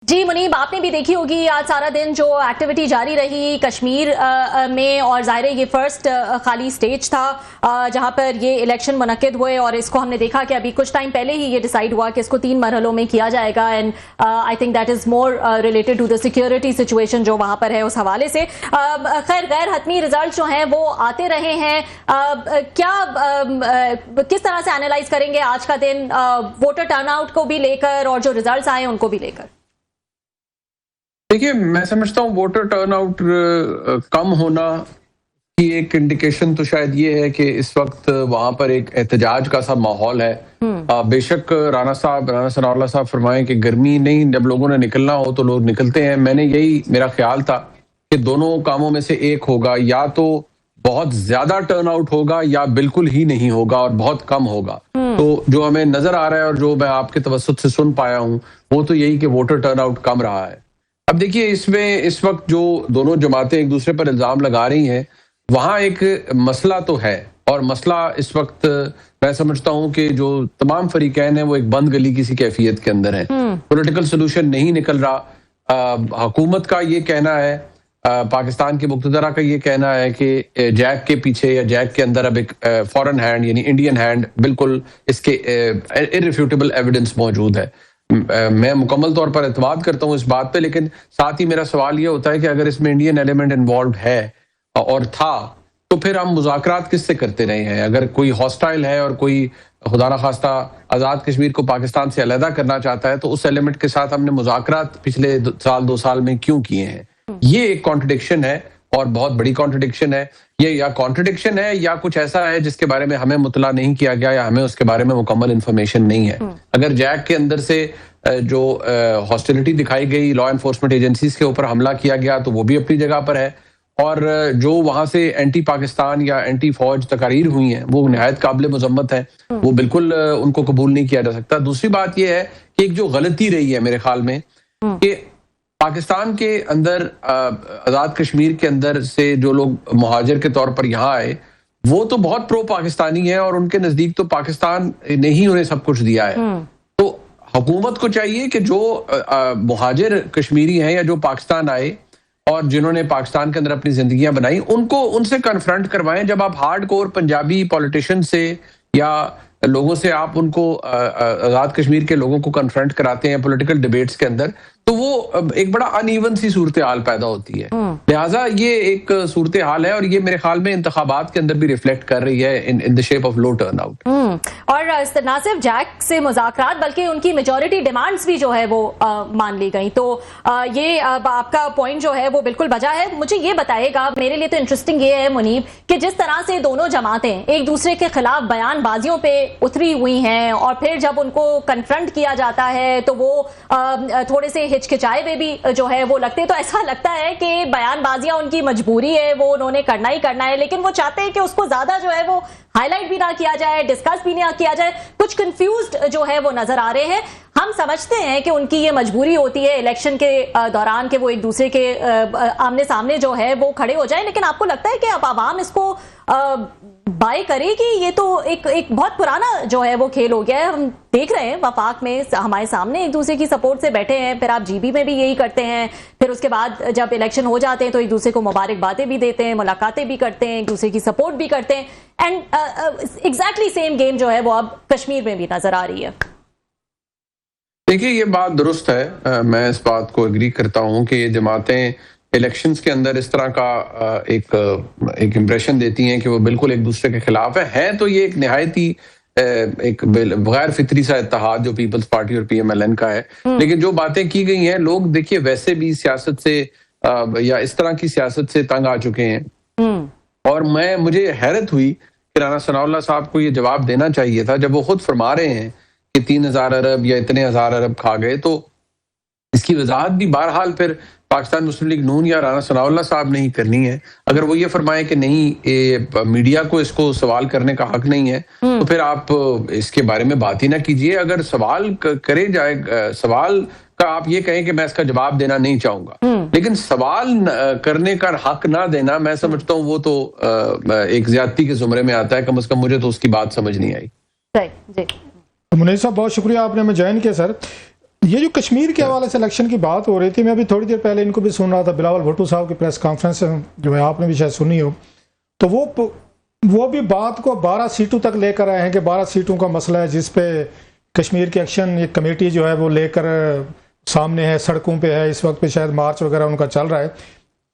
جی منیب، آپ نے بھی دیکھی ہوگی آج سارا دن جو ایکٹیویٹی جاری رہی کشمیر میں، اور ظاہر ہے یہ فرسٹ خالی سٹیج تھا جہاں پر یہ الیکشن منعقد ہوئے، اور اس کو ہم نے دیکھا کہ ابھی کچھ ٹائم پہلے ہی یہ ڈیسائیڈ ہوا کہ اس کو 3 مرحلوں میں کیا جائے گا، and I think that is more related to the security situation جو وہاں پر ہے اس حوالے سے۔ خیر غیر حتمی ریزلٹ جو ہیں وہ آتے رہے ہیں، کیا کس طرح سے اینالائز کریں گے آج کا دن ووٹر ٹرن آؤٹ کو بھی لے کر اور جو ریزلٹس آئے ان کو بھی لے کر؟ دیکھیے، میں سمجھتا ہوں ووٹر ٹرن آؤٹ کم ہونا کی ایک انڈیکیشن تو شاید یہ ہے کہ اس وقت وہاں پر ایک احتجاج کا سا ماحول ہے۔ بے شک رانا ثناء اللہ صاحب فرمائیں کہ گرمی نہیں، جب لوگوں نے نکلنا ہو تو لوگ نکلتے ہیں۔ میں نے یہی میرا خیال تھا کہ دونوں کاموں میں سے ایک ہوگا، یا تو بہت زیادہ ٹرن آؤٹ ہوگا یا بالکل ہی نہیں ہوگا اور بہت کم ہوگا۔ تو جو ہمیں نظر آ رہا ہے اور جو میں آپ کے توسط سے سن پایا ہوں وہ تو یہی کہ ووٹر ٹرن آؤٹ کم رہا ہے۔ اب دیکھیے، اس میں اس وقت جو دونوں جماعتیں ایک دوسرے پر الزام لگا رہی ہیں وہاں ایک مسئلہ تو ہے، اور مسئلہ اس وقت میں سمجھتا ہوں کہ جو تمام فریقین ہیں وہ ایک بند گلی کی سی کیفیت کے اندر ہیں۔ پولیٹیکل سولوشن نہیں نکل رہا۔ حکومت کا یہ کہنا ہے، پاکستان کے مقتدرہ کا یہ کہنا ہے کہ جیک کے پیچھے یا جیک کے اندر اب ایک فورن ہینڈ یعنی انڈین ہینڈ، بالکل اس کے irrefutable ایویڈنس موجود ہے۔ میں مکمل طور پر اعتماد کرتا ہوں اس بات پہ، لیکن ساتھ ہی میرا سوال یہ ہوتا ہے کہ اگر اس میں انڈین ایلیمنٹ انوالوڈ ہے اور تھا تو پھر ہم مذاکرات کس سے کرتے رہے ہیں؟ اگر کوئی ہاسٹائل ہے اور کوئی خدا نخواستہ آزاد کشمیر کو پاکستان سے علیحدہ کرنا چاہتا ہے تو اس ایلیمنٹ کے ساتھ ہم نے مذاکرات پچھلے 2 سال میں کیوں کیے ہیں؟ یہ ایک کانٹرڈکشن ہے، اور بہت بڑی کانٹرڈکشن ہے۔ یہ یا کانٹرڈکشن ہے یا کچھ ایسا ہے جس کے بارے میں ہمیں مطلع نہیں کیا گیا یا ہمیں اس کے بارے میں مکمل انفارمیشن نہیں ہے۔ اگر جیک کے اندر سے جو ہاسٹیلٹی دکھائی گئی، لا انفورسمنٹ ایجنسیز کے اوپر حملہ کیا گیا، تو وہ بھی اپنی جگہ پر ہے، اور جو وہاں سے اینٹی پاکستان یا اینٹی فوج تقاریر ہوئی ہیں وہ نہایت قابل مذمت ہیں، وہ بالکل ان کو قبول نہیں کیا جا سکتا۔ دوسری بات یہ ہے کہ ایک جو غلطی رہی ہے میرے خیال میں کہ پاکستان کے اندر آزاد کشمیر کے اندر سے جو لوگ مہاجر کے طور پر یہاں آئے وہ تو بہت پرو پاکستانی ہیں، اور ان کے نزدیک تو پاکستان نے ہی انہیں سب کچھ دیا ہے۔ تو حکومت کو چاہیے کہ جو مہاجر کشمیری ہیں یا جو پاکستان آئے اور جنہوں نے پاکستان کے اندر اپنی زندگیاں بنائی ان سے کنفرنٹ کروائیں۔ جب آپ ہارڈ کور پنجابی پولیٹیشین سے یا لوگوں سے آپ ان کو آزاد کشمیر کے لوگوں کو کنفرنٹ کراتے ہیں پولیٹیکل ڈیبیٹس کے اندر، تو وہ ایک بڑا ان ایون سی صورتحال پیدا ہوتی ہے۔ لہٰذا یہ ایک صورتحال ہے، اور یہ میرے خیال میں انتخابات کے اندر بھی ریفلیکٹ کر رہی ہے in the shape of low turnout آؤٹ۔ اور نہ صرف جیک سے مذاکرات بلکہ ان کی میجورٹی ڈیمانڈز بھی جو ہے وہ مان لی گئیں، تو یہ آپ کا پوائنٹ جو ہے وہ بالکل بجا ہے۔ مجھے یہ بتائیے گا، میرے لیے تو انٹرسٹنگ یہ ہے منیب کہ جس طرح سے دونوں جماعتیں ایک دوسرے کے خلاف بیان بازیوں پہ اتری ہوئی ہیں، اور پھر جب ان کو کنفرنٹ کیا جاتا ہے تو وہ تھوڑے سے ہچکچائے ہوئے بھی جو ہے وہ لگتے، تو ایسا لگتا ہے کہ بیان بازیاں ان کی مجبوری ہے، وہ انہوں نے کرنا ہی کرنا ہے، لیکن وہ چاہتے ہیں کہ اس کو زیادہ جو ہے وہ ہائی لائٹ بھی نہ کیا جائے، ڈسکس بھی نہ کیا جائے، کچھ کنفیوزڈ جو ہے وہ نظر آ رہے ہیں۔ ہم سمجھتے ہیں کہ ان کی یہ مجبوری ہوتی ہے الیکشن کے دوران کہ وہ ایک دوسرے کے آمنے سامنے جو ہے وہ کھڑے ہو جائیں، لیکن آپ کو لگتا ہے کہ اب عوام اس کو بائی کرے گی؟ یہ تو ایک بہت پرانا جو ہے وہ کھیل ہو گیا ہے۔ ہم دیکھ رہے ہیں وفاق میں ہمارے سامنے ایک دوسرے کی سپورٹ سے بیٹھے ہیں، پھر آپ جی بی میں بھی یہی کرتے ہیں، پھر اس کے بعد جب الیکشن ہو جاتے ہیں تو ایک دوسرے کو مبارکبادیں بھی دیتے ہیں، ملاقاتیں بھی کرتے ہیں، ایک دوسرے کی سپورٹ بھی کرتے ہیں، اینڈ ایگزیکٹلی سیم گیم جو ہے وہ اب کشمیر میں بھی نظر آ رہی ہے۔ دیکھیے، یہ بات درست ہے، میں اس بات کو ایگری کرتا ہوں کہ یہ جماعتیں الیکشنز کے اندر اس طرح کا ایک امپریشن دیتی ہیں کہ وہ بالکل ایک دوسرے کے خلاف ہے تو یہ ایک نہایت ہی ایک غیر فطری سا اتحاد جو پیپلز پارٹی اور پی ایم ایل این کا ہے۔ لیکن جو باتیں کی گئی ہیں، لوگ دیکھیے ویسے بھی سیاست سے یا اس طرح کی سیاست سے تنگ آ چکے ہیں، اور مجھے حیرت ہوئی کہ رانا ثناء اللہ صاحب کو یہ جواب دینا چاہیے تھا جب وہ خود فرما رہے ہیں کہ 3000 ارب یا اتنے ہزار ارب کھا گئے، تو اس کی وضاحت بھی بہرحال پھر پاکستان مسلم لیگ نون یا رانا ثناء اللہ صاحب نے ہی کرنی ہے۔ اگر وہ یہ فرمائے کہ نہیں، میڈیا کو اس کو سوال کرنے کا حق نہیں ہے، تو پھر آپ اس کے بارے میں بات ہی نہ کیجیے۔ اگر سوال کرے جائے، سوال کا آپ یہ کہیں کہ میں اس کا جواب دینا نہیں چاہوں گا، لیکن سوال کرنے کا حق نہ دینا، میں سمجھتا ہوں وہ تو ایک زیادتی کے زمرے میں آتا ہے۔ کم از کم مجھے تو اس کی بات سمجھ نہیں آئی۔ جی منیب صاحب، بہت شکریہ، آپ نے ہمیں جوائن کیا۔ سر، یہ جو کشمیر کے حوالے سے الیکشن کی بات ہو رہی تھی، میں ابھی تھوڑی دیر پہلے ان کو بھی سن رہا تھا، بلاول بھٹو صاحب کی پریس کانفرنس جو ہے آپ نے بھی شاید سنی ہو، تو وہ بھی بات کو 12 سیٹوں تک لے کر آئے ہیں کہ 12 سیٹوں کا مسئلہ ہے جس پہ کشمیر کی ایکشن ایک کمیٹی جو ہے وہ لے کر سامنے ہے، سڑکوں پہ ہے اس وقت پہ، شاید مارچ وغیرہ ان کا چل رہا ہے.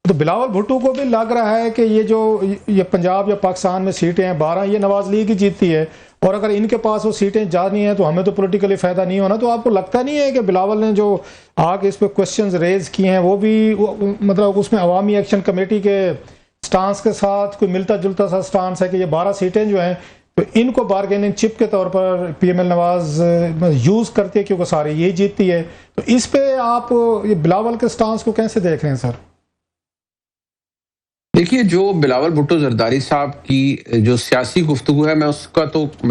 تو بلاول بھٹو کو بھی لگ رہا ہے کہ یہ پنجاب یا پاکستان میں سیٹیں ہیں 12، یہ نواز لیگ کی جیتتی ہے، اور اگر ان کے پاس وہ سیٹیں جانی ہیں تو ہمیں تو پولیٹیکلی فائدہ نہیں ہونا. تو آپ کو لگتا نہیں ہے کہ بلاول نے جو آگے اس پہ کوشچنز ریز کیے ہیں وہ بھی مطلب اس میں عوامی ایکشن کمیٹی کے سٹانس کے ساتھ کوئی ملتا جلتا سا سٹانس ہے کہ یہ 12 سیٹیں جو ہیں تو ان کو بارگیننگ چپ کے طور پر پی ایم ایل نواز یوز کرتی ہے کیونکہ سارے یہی جیتتی ہے. تو اس پہ آپ یہ بلاول کے سٹانس کو کیسے دیکھ رہے ہیں سر؟ دیکھیے، جو بلاول بھٹو زرداری صاحب کی جو سیاسی گفتگو ہے، میں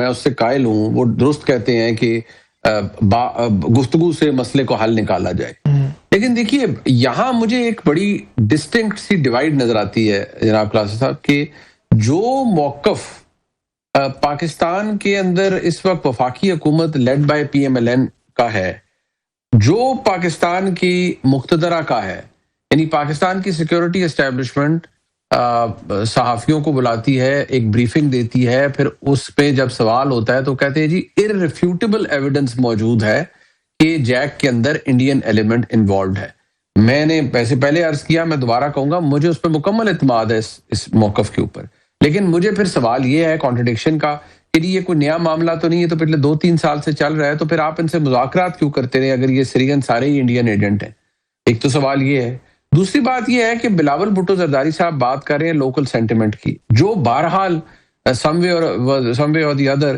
اس سے قائل ہوں. وہ درست کہتے ہیں کہ گفتگو سے مسئلے کو حل نکالا جائے. لیکن دیکھیے، یہاں مجھے ایک بڑی ڈسٹنکٹ سی ڈیوائیڈ نظر آتی ہے جناب کلاسا صاحب، کہ جو موقف پاکستان کے اندر اس وقت وفاقی حکومت led by P M L N کا ہے، جو پاکستان کی مقتدرہ کا ہے، یعنی پاکستان کی سیکیورٹی اسٹیبلشمنٹ صحافیوں کو بلاتی ہے، ایک بریفنگ دیتی ہے، پھر اس پہ جب سوال ہوتا ہے تو کہتے ہیں جی irrefutable ایویڈنس موجود ہے کہ جیک کے اندر انڈین ایلیمنٹ انوالوڈ ہے. میں نے پہلے عرض کیا، میں دوبارہ کہوں گا، مجھے اس پہ مکمل اعتماد ہے اس موقف کے اوپر. لیکن مجھے پھر سوال یہ ہے کانٹرڈکشن کا کہ یہ کوئی نیا معاملہ تو نہیں ہے، تو پچھلے 2-3 سال سے چل رہا ہے، تو پھر آپ ان سے مذاکرات کیوں کرتے رہے اگر یہ سریگن سارے ہی انڈین ایجنٹ ہیں؟ ایک تو سوال یہ ہے. دوسری بات یہ ہے کہ بلاول بھٹو زرداری صاحب بات کر رہے ہیں لوکل سینٹیمنٹ کی، جو بہرحال سم وے اور دی ادر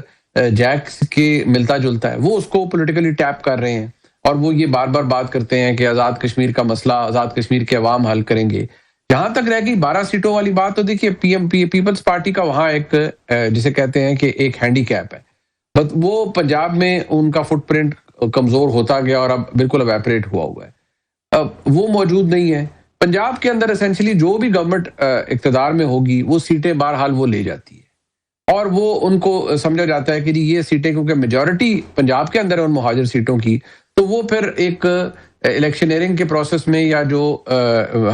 جیک کے ملتا جلتا ہے، وہ اس کو پولیٹیکلی ٹیپ کر رہے ہیں، اور وہ یہ بار بار بات کرتے ہیں کہ آزاد کشمیر کا مسئلہ آزاد کشمیر کے عوام حل کریں گے. جہاں تک رہ گئی 12 سیٹوں والی بات، تو دیکھیے پیپلز پارٹی کا وہاں ایک جسے کہتے ہیں کہ ایک ہینڈی کیپ ہے، بس وہ پنجاب میں ان کا فٹ پرنٹ کمزور ہوتا گیا اور اب بالکل ایویپریٹ ہوا ہے. وہ موجود نہیں ہے. پنجاب کے اندر اسینشلی جو بھی گورنمنٹ اقتدار میں ہوگی وہ سیٹیں بہرحال وہ لے جاتی ہے، اور وہ ان کو سمجھا جاتا ہے کہ جی یہ سیٹیں کیونکہ میجورٹی پنجاب کے اندر ہے ان مہاجر سیٹوں کی، تو وہ پھر ایک الیکشنئرنگ کے پروسیس میں یا جو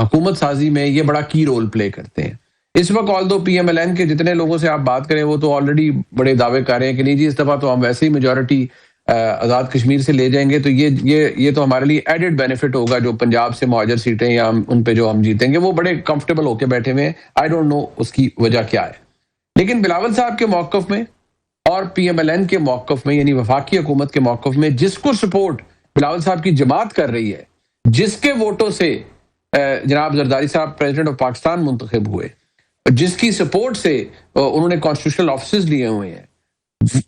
حکومت سازی میں یہ بڑا کی رول پلے کرتے ہیں. اس وقت آلدو پی ایم ایل این کے جتنے لوگوں سے آپ بات کریں وہ تو آلریڈی بڑے دعوے کر رہے ہیں کہ نہیں جی اس دفعہ تو ہم ویسے ہی میجورٹی آزاد کشمیر سے لے جائیں گے، تو یہ تو ہمارے لیے ایڈڈ بینیفٹ ہوگا جو پنجاب سے مہاجر سیٹیں یا ان پہ جو ہم جیتیں گے. وہ بڑے کمفرٹیبل ہو کے بیٹھے ہوئے ہیں. آئی ڈونٹ نو اس کی وجہ کیا ہے. لیکن بلاول صاحب کے موقف میں اور پی ایم ایل این کے موقف میں، یعنی وفاقی حکومت کے موقف میں، جس کو سپورٹ بلاول صاحب کی جماعت کر رہی ہے، جس کے ووٹوں سے جناب زرداری صاحب پریزیڈنٹ آف پاکستان منتخب ہوئے، جس کی سپورٹ سے انہوں نے کانسٹیٹیوشنل آفیسز لیے ہوئے ہیں،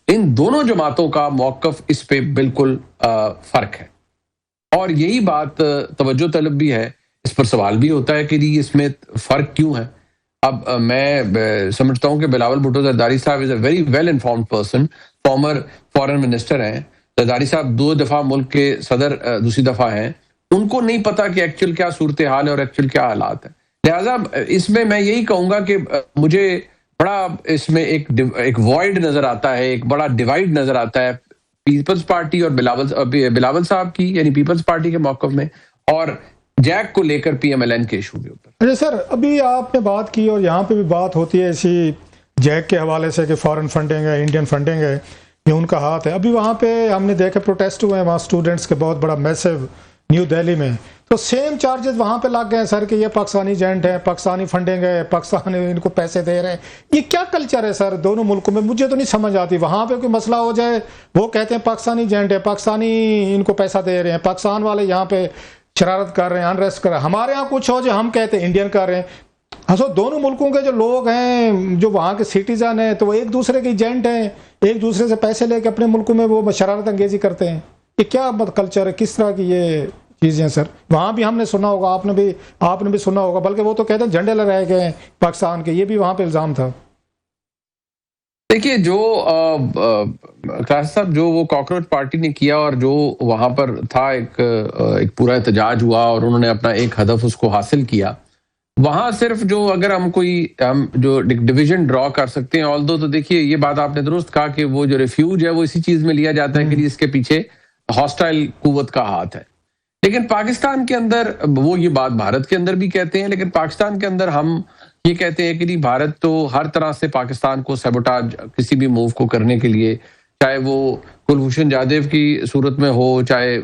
ان دونوں جماعتوں کا موقف اس پہ بالکل فرق ہے. اور یہی بات توجہ طلب بھی ہے. اس پر سوال بھی ہوتا ہے کہ جی اس میں فرق کیوں ہے. اب میں سمجھتا ہوں کہ بلاول بھٹو زرداری صاحب is a very well informed person, former foreign minister ہیں. زرداری صاحب 2 دفعہ ملک کے صدر دوسری دفعہ ہیں. ان کو نہیں پتا کہ ایکچوئل کیا صورتحال ہے اور ایکچوئل کیا حالات ہیں. لہٰذا اس میں یہی کہوں گا کہ مجھے بڑا اس میں ایک وائڈ نظر آتا ہے، ایک بڑا ڈیوائیڈ نظر آتا ہے پیپلز پارٹی اور بلاول صاحب کی، یعنی پیپلز پارٹی کے موقف میں، اور جیک کو لے کر پی ایم ایل این کے ایشو کے اوپر. سر ابھی آپ نے بات کی اور یہاں پہ بھی بات ہوتی ہے اسی جیک کے حوالے سے کہ فارن فنڈنگ ہے، انڈین فنڈنگ ہے، یہ ان کا ہاتھ ہے. ابھی وہاں پہ ہم نے دیکھا پروٹیسٹ ہوئے ہیں وہاں اسٹوڈنٹس کے، بہت بڑا میسو نیو دہلی میں، تو سیم چارجز وہاں پہ لگ گئے ہیں سر کہ یہ پاکستانی ایجنٹ ہے، پاکستانی فنڈنگ ہے، پاکستانی ان کو پیسے دے رہے ہیں. یہ کیا کلچر ہے سر دونوں ملکوں میں؟ مجھے تو نہیں سمجھ آتی. وہاں پہ کوئی مسئلہ ہو جائے وہ کہتے ہیں پاکستانی ایجنٹ ہے، پاکستانی ان کو پیسہ دے رہے ہیں، پاکستان والے یہاں پہ شرارت کر رہے ہیں، انریسٹ کر رہے ہیں. ہمارے یہاں کچھ ہو جائے ہم کہتے ہیں انڈین کر رہے ہیں. اصل دونوں ملکوں کے جو لوگ ہیں جو وہاں کے سٹیزن ہیں تو وہ ایک دوسرے کے ایجنٹ ہیں، ایک دوسرے سے پیسے لے کے اپنے ملکوں میں وہ شرارت انگیزی کرتے ہیں. یہ کیا کلچر ہے؟ کس طرح کی یہ چیزیں سر؟ وہاں بھی ہم نے سنا ہوگا، آپ نے بھی سنا ہوگا، بلکہ وہ تو کہتے ہیں جھنڈے لگائے گئے پاکستان کے، یہ بھی وہاں پہ الزام تھا. دیکھیے، جو صاحب جو وہ کاکروچ پارٹی نے کیا اور جو وہاں پر تھا ایک پورا احتجاج ہوا اور انہوں نے اپنا ایک ہدف اس کو حاصل کیا. وہاں صرف جو اگر ہم جو ڈویژن ڈرا کر سکتے ہیں، آلدو تو دیکھیے یہ بات آپ نے درست کہا کہ وہ جو ریفیوج ہے وہ اسی چیز میں لیا جاتا ہے کہ اس کے پیچھے ہاسٹائل قوت کا ہاتھ ہے. لیکن پاکستان کے اندر وہ یہ بات بھارت کے اندر بھی کہتے ہیں, لیکن پاکستان کے اندر ہم یہ کہتے ہیں کہ نہیں, بھارت تو ہر طرح سے پاکستان کو سیبوٹاج کسی بھی موو کو کرنے کے لیے, چاہے وہ کلبھوشن جادیو کی صورت میں ہو, چاہے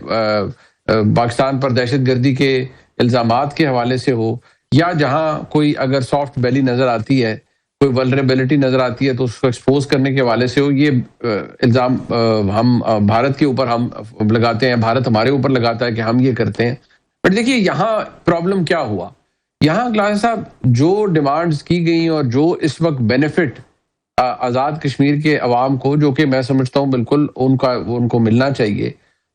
پاکستان پر دہشت گردی کے الزامات کے حوالے سے ہو, یا جہاں کوئی اگر سافٹ بیلی نظر آتی ہے, کوئی ولنریبلٹی نظر آتی ہے تو اس کو ایکسپوز کرنے کے حوالے سے ہو. یہ الزام ہم بھارت کے اوپر ہم لگاتے ہیں, بھارت ہمارے اوپر لگاتا ہے کہ ہم یہ کرتے ہیں. بٹ دیکھیے یہاں پرابلم کیا ہوا, یہاں گلاسا صاحب جو ڈیمانڈز کی گئیں اور جو اس وقت بینیفٹ آزاد کشمیر کے عوام کو, جو کہ میں سمجھتا ہوں بالکل ان کو ملنا چاہیے,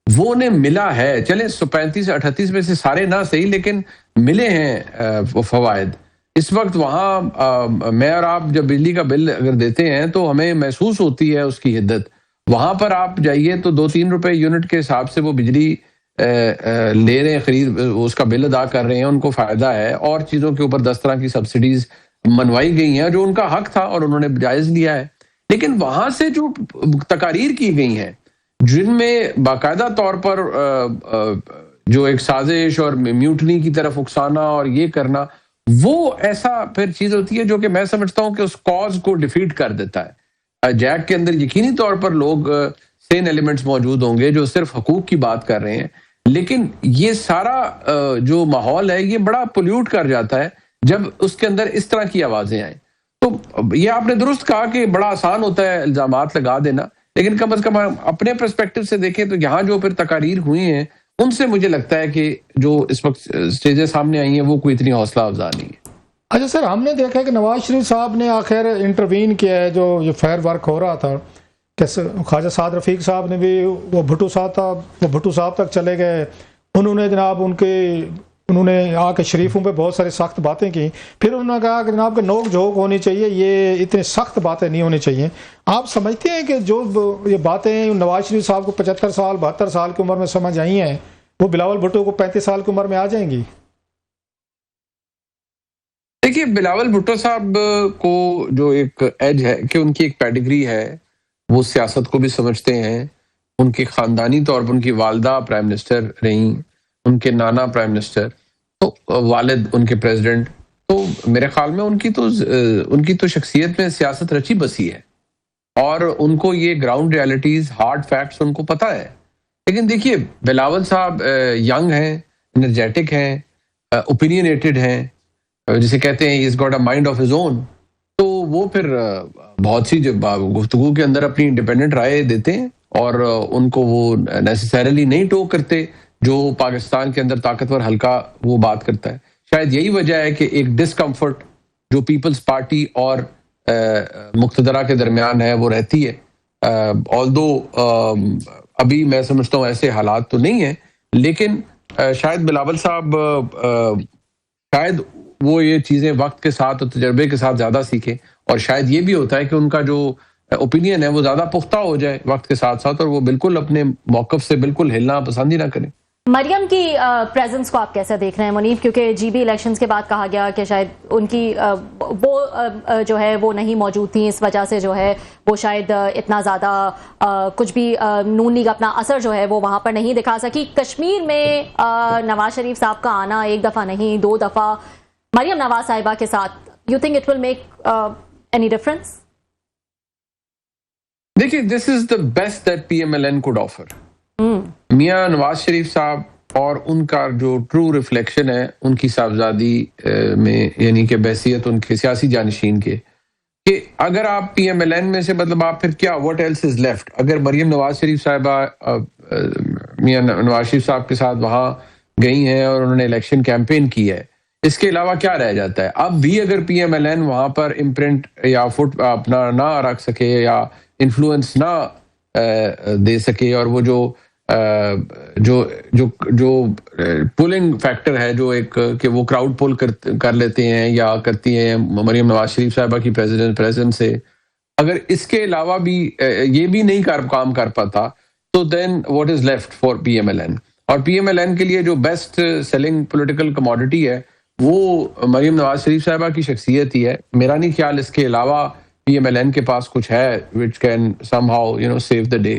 وہ انہیں ملا ہے. چلیں 35-38 میں سے سارے نہ صحیح, لیکن ملے ہیں فوائد. اس وقت وہاں میں اور آپ جب بجلی کا بل اگر دیتے ہیں تو ہمیں محسوس ہوتی ہے اس کی حدت. وہاں پر آپ جائیے تو 2-3 روپے یونٹ کے حساب سے وہ بجلی لے رہے ہیں, خرید اس کا بل ادا کر رہے ہیں, ان کو فائدہ ہے. اور چیزوں کے اوپر 10 طرح کی سبسڈیز منوائی گئی ہیں جو ان کا حق تھا اور انہوں نے جائز لیا ہے. لیکن وہاں سے جو تقاریر کی گئی ہیں جن میں باقاعدہ طور پر جو ایک سازش اور میوٹنی کی طرف اکسانا اور یہ کرنا, وہ ایسا پھر چیز ہوتی ہے جو کہ میں سمجھتا ہوں کہ اس کاز کو ڈیفیٹ کر دیتا ہے. جیک کے اندر یقینی طور پر لوگ سین ایلیمنٹس موجود ہوں گے جو صرف حقوق کی بات کر رہے ہیں, لیکن یہ سارا جو ماحول ہے یہ بڑا پولیوٹ کر جاتا ہے جب اس کے اندر اس طرح کی آوازیں آئیں. تو یہ آپ نے درست کہا کہ بڑا آسان ہوتا ہے الزامات لگا دینا, لیکن کم از کم اپنے پرسپیکٹو سے دیکھیں تو یہاں جو پھر تقاریر ہوئی ہیں ان سے مجھے لگتا ہے کہ جو اس وقت سٹیجیں سامنے آئی ہیں وہ کوئی اتنی حوصلہ افزا نہیں ہے. اچھا سر, ہم نے دیکھا کہ نواز شریف صاحب نے آخر انٹروین کیا ہے, جو یہ فیئر ورک ہو رہا تھا, کہ خواجہ سعد رفیق صاحب نے بھی وہ بھٹو صاحب تک چلے گئے. انہوں نے جناب انہوں نے آ کے شریفوں پہ بہت ساری سخت باتیں کی. پھر انہوں نے کہا کہ جناب کہ نوک جھوک ہونی چاہیے, یہ اتنے سخت باتیں نہیں ہونی چاہیے. آپ سمجھتے ہیں کہ جو یہ باتیں نواز شریف صاحب کو 75 سال 72 سال کی عمر میں سمجھ آئی ہیں, وہ بلاول بھٹو کو 35 سال کی عمر میں آ جائیں گی؟ دیکھیے بلاول بھٹو صاحب کو جو ایک ایج ہے کہ ان کی ایک پیڈگری ہے, وہ سیاست کو بھی سمجھتے ہیں. ان کے خاندانی طور پر ان کی والدہ پرائم منسٹر رہیں, ان کے نانا پرائم منسٹر, تو والد ان کے پریزیڈنٹ. تو میرے خیال میں ان کی تو شخصیت میں سیاست رچی بسی ہے اور ان کو یہ ground realities, hard facts in کو پتہ ہے. لیکن دیکھیے بلاول صاحب ینگ ہیں, انرجیٹک ہیں, اوپینینیٹڈ ہیں, جسے کہتے ہیں he's got a mind of his own. تو وہ پھر بہت سی گفتگو کے اندر اپنی انڈیپینڈنٹ رائے دیتے ہیں اور ان کو وہ نیسیسریلی نہیں ٹوک کرتے جو پاکستان کے اندر طاقتور حلقہ وہ بات کرتا ہے. شاید یہی وجہ ہے کہ ایک ڈسکمفرٹ جو پیپلز پارٹی اور مقتدرہ کے درمیان ہے وہ رہتی ہے. آلدو ابھی میں سمجھتا ہوں ایسے حالات تو نہیں ہیں, لیکن شاید بلاول صاحب شاید وہ یہ چیزیں وقت کے ساتھ اور تجربے کے ساتھ زیادہ سیکھیں, اور شاید یہ بھی ہوتا ہے کہ ان کا جو اوپینین ہے وہ زیادہ پختہ ہو جائے وقت کے ساتھ ساتھ, اور وہ بالکل اپنے موقف سے بالکل ہلنا پسند ہی نہ کریں. مریم کی پریزنس کو آپ کیسے دیکھ رہے ہیں منیف, کیونکہ جی بی الیکشنز کے بعد کہا گیا کہ شاید ان کی وہ جو ہے وہ نہیں موجود تھیں, اس وجہ سے جو ہے وہ شاید اتنا زیادہ کچھ بھی نون لیگ اپنا اثر جو ہے وہ وہاں پر نہیں دکھا سکی. کشمیر میں نواز شریف صاحب کا آنا ایک دفعہ نہیں 2 دفعہ مریم نواز صاحبہ کے ساتھ, you think it will make any difference? دیکھیے this is the best that P M L N could offer. Mian Nawaz شریف صاحب اور ان کا جو ٹرو ریفلیکشن ہے ان کی صاحبزادی میں, یعنی کہ بحیثیت ان کے سیاسی جانشین کے, کہ اگر آپ پی ایم ایل این میں سے مطلب آپ پھر کیا واٹ ایلس از لیفٹ. اگر مریم نواز شریف صاحبہ میاں نواز شریف صاحب کے ساتھ وہاں گئی ہیں اور انہوں نے الیکشن کیمپین کی ہے, اس کے علاوہ کیا رہ جاتا ہے؟ اب بھی اگر پی ایم ایل این وہاں پر امپرنٹ یا فٹ اپنا نہ رکھ سکے یا انفلوئنس نہ دے سکے, اور وہ جو پولنگ فیکٹر ہے جو ایک کہ وہ کراؤڈ پول کر لیتے ہیں یا کرتی ہیں مریم نواز شریف صاحبہ کی پریزنس سے, اگر اس کے علاوہ بھی یہ بھی نہیں کام کر پاتا تو then what is left for P M L N. اور پی ایم ایل این کے لیے جو بیسٹ سیلنگ پولیٹیکل کموڈٹی ہے وہ مریم نواز شریف صاحبہ کی شخصیت ہی ہے. میرا نہیں خیال اس کے علاوہ پی ایم ایل این کے پاس کچھ ہے which can somehow save the day.